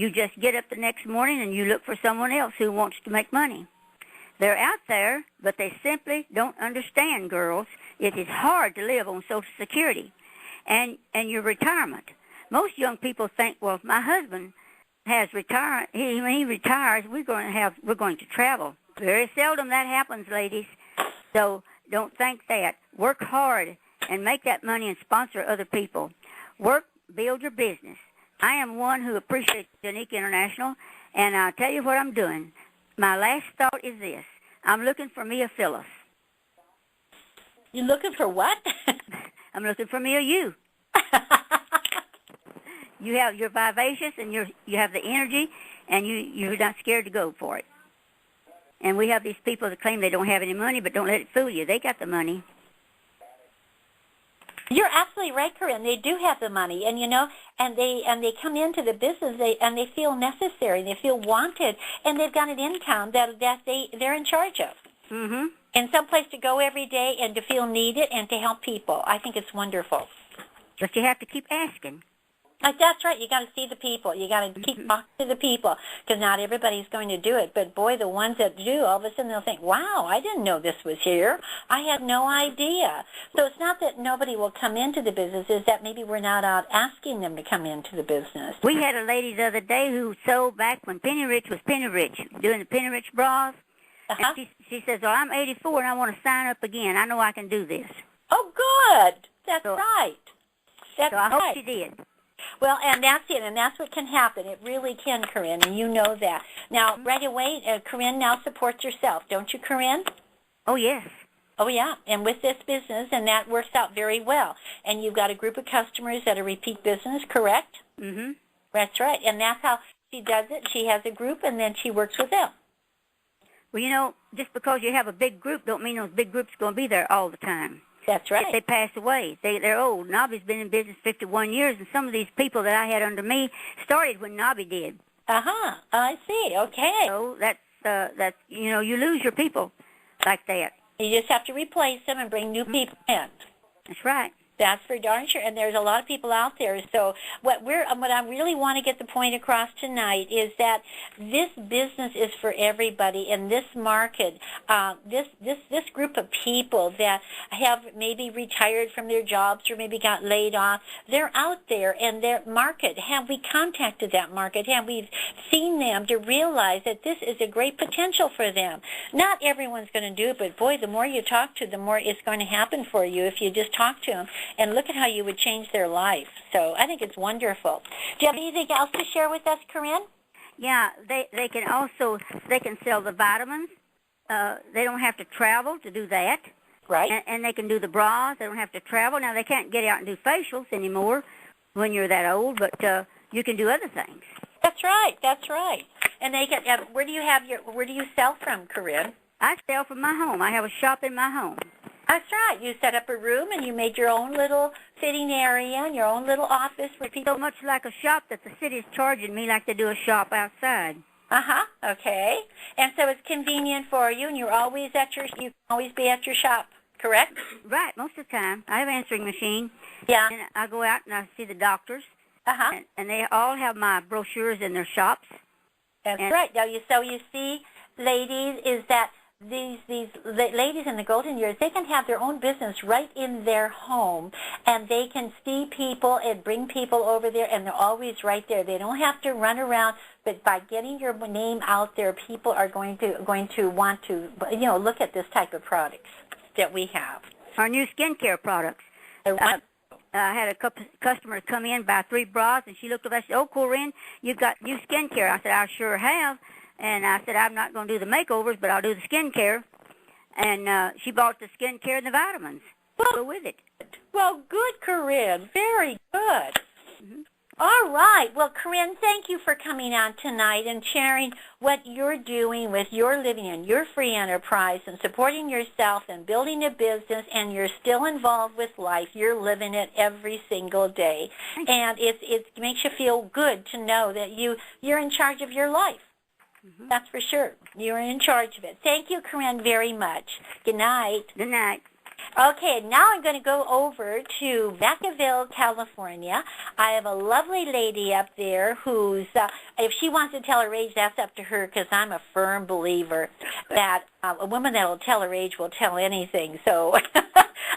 You just get up the next morning and you look for someone else who wants to make money. They're out there, but they simply don't understand, girls. It is hard to live on Social Security and your retirement. Most young people think, well, if my husband has retired, when he retires, we're going to travel. Very seldom that happens, ladies. So don't think that. Work hard and make that money and sponsor other people. Work, build your business. I am one who appreciates Jeunique International, and I'll tell you what I'm doing. My last thought is this. I'm looking for me a Phyllis. You're looking for what? I'm looking for me a you. You're vivacious, and you have the energy, and you're not scared to go for it. And we have these people that claim they don't have any money, but don't let it fool you. They got the money. You're absolutely right, Corene. They do have the money, and and they come into the business, and they feel necessary, they feel wanted, and they've got an income that they're in charge of. Mm-hmm. And some place to go every day, and to feel needed, and to help people. I think it's wonderful. But you have to keep asking. That's right. You got to see the people. You got to keep talking to the people, because not everybody's going to do it. But boy, the ones that do, all of a sudden they'll think, "Wow, I didn't know this was here. I had no idea." So it's not that nobody will come into the business; it's that maybe we're not out asking them to come into the business. We had a lady the other day who sold back when Penny Rich was Penny Rich, doing the Penny Rich bras. Uh-huh. And she says, "Well, I'm 84 and I want to sign up again. I know I can do this." Oh, good. That's right. That's so I right. hope she did. Well, and that's it, and that's what can happen. It really can, Corene, and you know that. Now, right away, Corene now supports herself, don't you, Corene? Oh, yes. Oh, yeah, and with this business, and that works out very well. And you've got a group of customers that are repeat business, correct? Mm-hmm. That's right, and that's how she does it. She has a group, and then she works with them. Well, just because you have a big group don't mean those big groups are going to be there all the time. That's right. If they pass away. They're old. Nobby's been in business 51 years, and some of these people that I had under me started when Nobby did. Uh-huh. I see. Okay. So that's you lose your people like that. You just have to replace them and bring new people in. That's right. That's for darn sure, and there's a lot of people out there. So what I really want to get the point across tonight is that this business is for everybody in this market. This group of people that have maybe retired from their jobs or maybe got laid off, they're out there, and their market. Have we contacted that market? Have we seen them to realize that this is a great potential for them? Not everyone's going to do it, but boy, the more you talk to, the more it's going to happen for you if you just talk to them. And look at how you would change their life. So I think it's wonderful. Do you have anything else to share with us, Corene? Yeah, they can sell the vitamins. They don't have to travel to do that. Right. And they can do the bras. They don't have to travel. Now, they can't get out and do facials anymore when you're that old, but you can do other things. That's right. That's right. And they can. Where do you sell from, Corene? I sell from my home. I have a shop in my home. That's right. You set up a room and you made your own little sitting area and your own little office where people... So much like a shop that the city's charging me like they do a shop outside. Uh-huh. Okay. And so it's convenient for you, and you can always be at your shop, correct? Right, most of the time. I have an answering machine. Yeah. And I go out and I see the doctors. Uh-huh. And they all have my brochures in their shops. That's right. Now, so you see, ladies, is that these ladies in the golden years, they can have their own business right in their home, and they can see people and bring people over there, and they're always right there. They don't have to run around, but by getting your name out there, people are going to want to look at this type of products that we have. Our new skincare products. I had a customer come in, buy 3 bras, and she looked at us and said, "Oh, Corene, you've got new skincare." I said, "I sure have." And I said, "I'm not going to do the makeovers, but I'll do the skincare." And she bought the skincare and the vitamins to go with it. Well, good, Corene. Very good. Mm-hmm. All right. Well, Corene, thank you for coming on tonight and sharing what you're doing with your living in your free enterprise and supporting yourself and building a business, and you're still involved with life. You're living it every single day. And it makes you feel good to know that you're in charge of your life. Mm-hmm. That's for sure. You're in charge of it. Thank you, Corene, very much. Good night. Good night. Okay, now I'm going to go over to Vacaville, California. I have a lovely lady up there who's, if she wants to tell her age, that's up to her, because I'm a firm believer that a woman that will tell her age will tell anything. So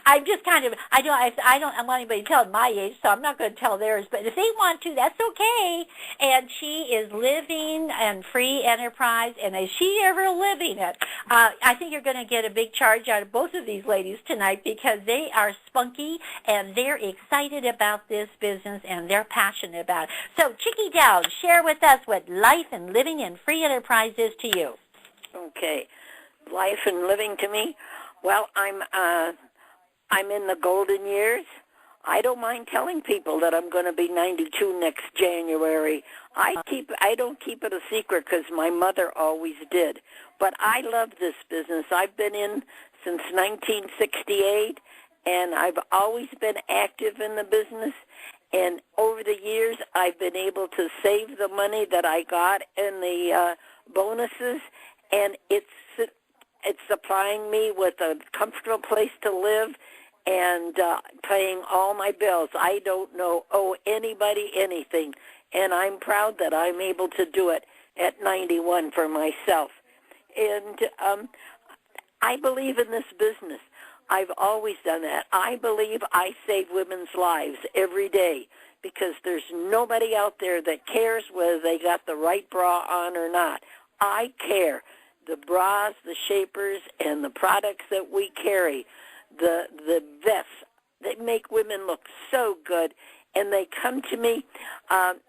I'm just kind of, I don't want anybody to tell my age, so I'm not going to tell theirs. But if they want to, that's okay. And she is living and free enterprise, and is she ever living it? I think you're going to get a big charge out of both of these ladies tonight, because they are spunky and they're excited about this business and they're passionate about it. So, Chicki Dowd, share with us what life and living in free enterprise is to you. Okay, life and living to me. Well, I'm in the golden years. I don't mind telling people that I'm going to be 92 next January. I don't keep it a secret, because my mother always did. But I love this business. I've been in since 1968, and I've always been active in the business. And over the years, I've been able to save the money that I got in the bonuses, and it's supplying me with a comfortable place to live and paying all my bills. I don't owe anybody anything, and I'm proud that I'm able to do it at 91 for myself. And I believe in this business. I've always done that. I believe I save women's lives every day, because there's nobody out there that cares whether they got the right bra on or not. I care. The bras, the shapers, and the products that we carry, the vests, they make women look so good, and they come to me.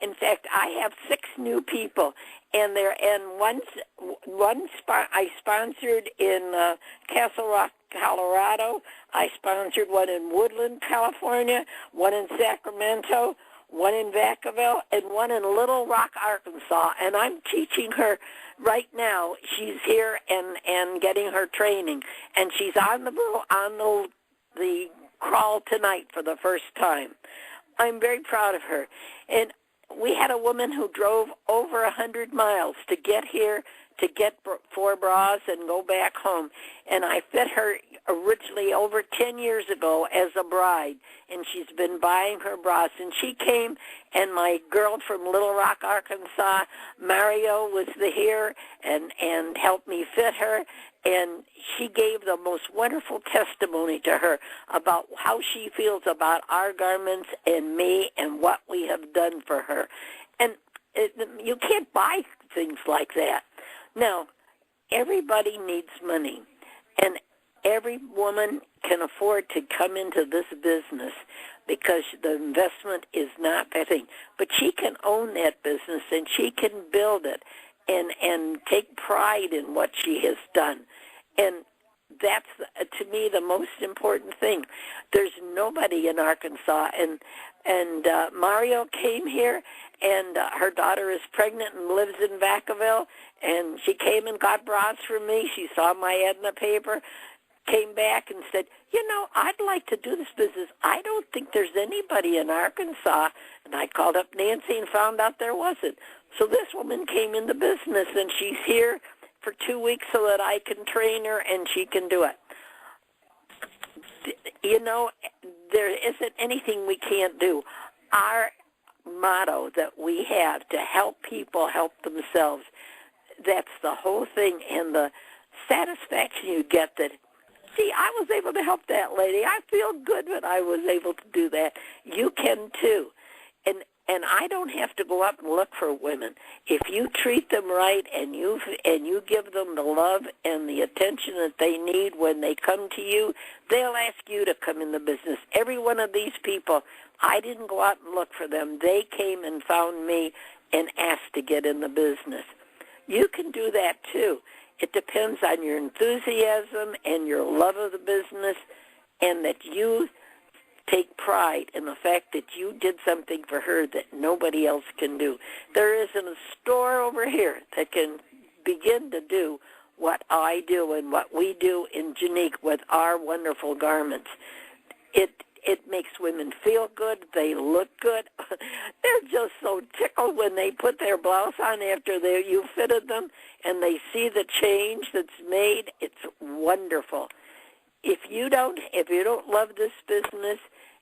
In fact, I have 6 new people, and I sponsored in Castle Rock, Colorado. I sponsored one in Woodland, California, one in Sacramento, one in Vacaville, and one in Little Rock, Arkansas. And I'm teaching her right now. She's here and getting her training, and she's on the crawl tonight for the first time. I'm very proud of her. And we had a woman who drove over 100 miles to get here, to get 4 bras and go back home. And I fit her originally over 10 years ago as a bride, and she's been buying her bras. And she came, and my girl from Little Rock, Arkansas, Mario, was here and helped me fit her. And she gave the most wonderful testimony to her about how she feels about our garments and me and what we have done for her. And you can't buy things like that. Now, everybody needs money, and every woman can afford to come into this business, because the investment is not that thing. But she can own that business, and she can build it and take pride in what she has done. And that's, to me, the most important thing. There's nobody in Arkansas, and Mario came here, and her daughter is pregnant and lives in Vacaville, and she came and got bras from me. She saw my ad in the paper, came back and said, I'd like to do this business. I don't think there's anybody in Arkansas. And I called up Nancy and found out there wasn't. So this woman came in the business, and she's here for 2 weeks so that I can train her and she can do it. There isn't anything we can't do. Our motto that we have, to help people help themselves, that's the whole thing. And the satisfaction you get that, see, I was able to help that lady. I feel good that I was able to do that. You can too. And I don't have to go up and look for women. If you treat them right and you give them the love and the attention that they need when they come to you, they'll ask you to come in the business. Every one of these people, I didn't go out and look for them. They came and found me and asked to get in the business. You can do that too. It depends on your enthusiasm and your love of the business, and that you take pride in the fact that you did something for her that nobody else can do. There isn't a store over here that can begin to do what I do and what we do in Jeunique with our wonderful garments. It makes women feel good. They look good. They're just so tickled when they put their blouse on after you fitted them, and they see the change that's made. It's wonderful. if you don't love this business,